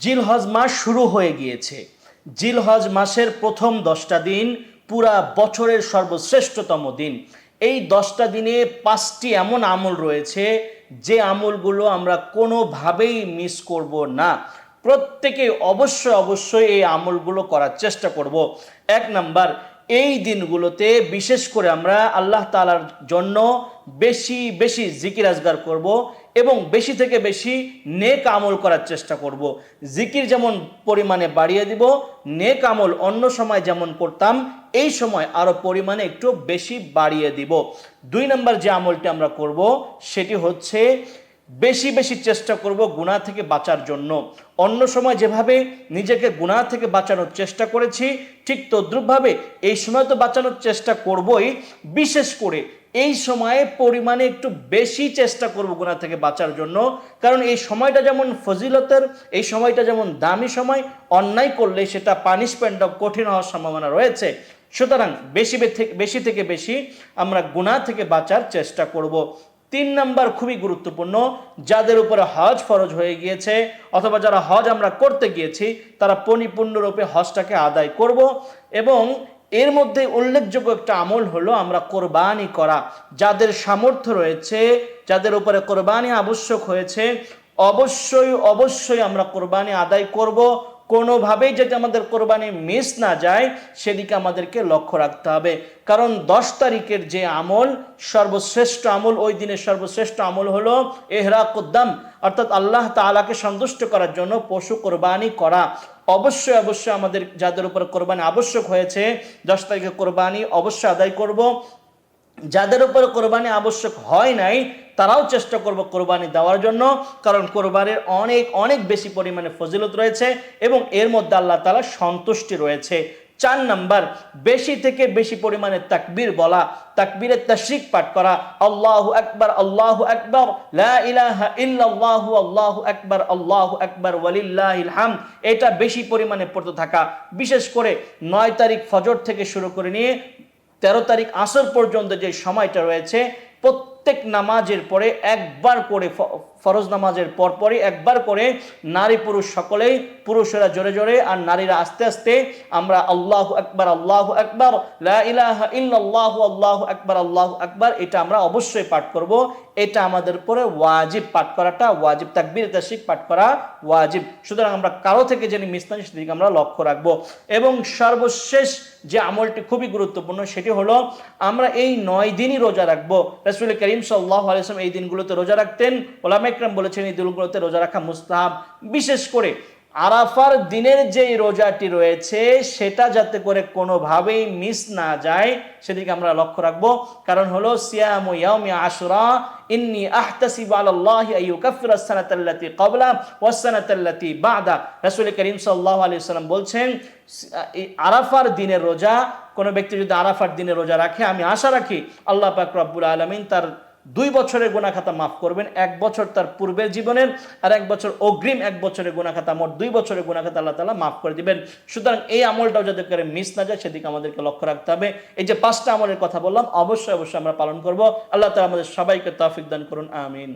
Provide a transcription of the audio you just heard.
জিলহজ মাস শুরু হয়ে গিয়েছে। জিলহজ মাসের প্রথম 10টা দিন পুরা বছরের সর্বশ্রেষ্ঠতম দিন। এই 10টা দিনে 5টি এমন আমল রয়েছে যে আমলগুলো আমরা কোনোভাবেই মিস করব না। প্রত্যেকে অবশ্যই অবশ্যই এই আমলগুলো করার চেষ্টা করব। 1 নাম্বার, এই দিনগুলোতে বিশেষ করে আমরা আল্লাহ তাআলার জন্য বেশি বেশি জিকির আজগার করব এবং বেশি থেকে বেশি নেক আমল করার চেষ্টা করব। জিকির যেমন পরিমাণে বাড়িয়ে দিব, নেক আমল অন্য সময় যেমন করতাম এই সময় আরো পরিমাণে একটু বেশি বাড়িয়ে দিব। 2 নম্বর যে আমলটি আমরা করব সেটি হচ্ছে বেশি বেশি চেষ্টা করব গুনাহ থেকে বাঁচার জন্য। অন্য সময় যেভাবে নিজেকে গুনাহ থেকে বাঁচানোর চেষ্টা করেছি ঠিক তদ্রূপভাবে এই সময় তো বাঁচানোর চেষ্টা করবই, বিশেষ করে এই সময়ে পরিমাণে একটু বেশি চেষ্টা করব গুনাহ থেকে বাঁচার জন্য। কারণ এই সময়টা যেমন ফজিলতের, এই সময়টা যেমন দামি সময়, অন্যায় করলে সেটা পানিশমেন্টটা কঠিন হওয়ার সম্ভাবনা রয়েছে। সুতরাং বেশি থেকে বেশি আমরা গুনাহ থেকে বাঁচার চেষ্টা করব। 3 নাম্বার খুবই গুরুত্বপূর্ণ, যাদের উপরে হজ ফরজ হয়ে গিয়েছে অথবা যারা হজ আমরা করতে গিয়েছি তারা পরিপূর্ণরূপে হজটাকে আদায় করব। এবং এর মধ্যে উল্লেখযোগ্য একটা আমল হলো আমরা কোরবানি করা। যাদের সামর্থ্য রয়েছে, যাদের উপরে কোরবানি আবশ্যক হয়েছে, অবশ্যই অবশ্যই আমরা কোরবানি আদায় করব। কোনোভাবেই যাতে আমাদের কোরবানি মিস না যায় সেদিকে আমাদেরকে লক্ষ্য রাখতে হবে। কারণ 10 তারিখের যে আমল সর্বশ্রেষ্ঠ আমল, ওই দিনের সর্বশ্রেষ্ঠ আমল হলো ইহরাকুদ্দাম, অর্থাৎ আল্লাহ তাআলাকে সন্তুষ্ট করার জন্য পশু কোরবানি করা। অবশ্যই অবশ্যই আমাদের যাদের উপর কোরবানি আবশ্যক হয়েছে 10 তারিখে কোরবানি অবশ্যই আদায় করব। যাদের উপর কোরবানি আবশ্যক হয় নাই তারাও চেষ্টা করব কোরবানি দেওয়ার জন্য, কারণ কোরবানির অনেক অনেক বেশি পরিমাণে ফজিলত রয়েছে এবং এর মধ্যে আল্লাহ তাআলার সন্তুষ্টি রয়েছে। 4 নাম্বার, বেশি থেকে বেশি পরিমাণে তাকবীর বলা, তাকবীরের তাশরিক পাঠ করা, আল্লাহু আকবার আল্লাহু আকবার লা ইলাহা ইল্লাল্লাহু আল্লাহু আকবার ওয়ালিল্লাহিল হামদ, এটা বেশি পরিমাণে পড়তে থাকা। বিশেষ করে 9 তারিখ ফজর থেকে শুরু করে নিয়ে 13 তারিখ আসর পর্যন্ত যে সময়টা রয়েছে প্রত্যেক নামাজের পরে একবার করে, ফরজ নামাজের পরপরই একবার করে নারী পুরুষ সকলেই, পুরুষেরা জোরে জোরে আর নারীরা আস্তে আস্তে আমরা আল্লাহু আকবার লা ইলাহা ইল্লাল্লাহু আল্লাহু আকবার এটা আমরা অবশ্যই পাঠ করব। এটা আমাদের উপরে ওয়াজিব, পাঠ করাটা ওয়াজিব, তাকবীর তাশরিক পাঠ করা ওয়াজিব। সুতরাং আমরা কারো থেকে যেন মিস না, সেদিকে আমরা লক্ষ্য রাখবো। এবং সর্বশেষ যে আমলটি খুবই গুরুত্বপূর্ণ সেটি হলো আমরা এই 9 দিনই রোজা রাখবো। রাসূল করিম সাল্লাল্লাহু আলাইহি ওয়াসাল্লাম এই দিনগুলোতে রোজা রাখতেন। ওলামা ইকরাম বলেছেন এই দিনগুলোতে রোজা রাখা মুস্তাহাব। বিশেষ করে আরাফার দিনের যে রোজাটি রয়েছে সেটা যাতে করে কোনোভাবেই মিস না যায় সেদিকে আমরা লক্ষ্য রাখবো। কারণ হলো সিয়ামু ইয়াউমি আশুরা ইন্নী আহতাসিবু আলাল্লাহি আইয়ুকাফিরা আস-সানাতাল্লাতী ক্বাবলা ওয়াস-সানাতাল্লাতী বা'দা। রাসূল করিম সাল্লাল্লাহু আলাইহি ওয়াসাল্লাম বলছেন আরাফার দিনের রোজা, কোনো ব্যক্তি যদি আরাফার দিনে রোজা রাখে আমি আশা রাখি আল্লাহ পাক রব্বুল আলামিন তার 2 বছরের গুনাহ খাতা মাফ করবেন। 1 বছর তার পূর্বের জীবনের আর 1 বছর অগ্রিম 1 বছরের গুনাহ খাতা, মোট 2 বছরের গুনাহ খাতা আল্লাহ তাআলা মাফ করে দিবেন। সুতরাং এই আমলটাও যাতে করে মিস না যায় সেদিকে আমাদেরকে লক্ষ্য রাখতে হবে। এই যে 5টা আমলের কথা বললাম অবশ্যই অবশ্যই আমরা পালন করব। আল্লাহ তাআলা আমাদের সবাইকে তৌফিক দান করুন, আমিন।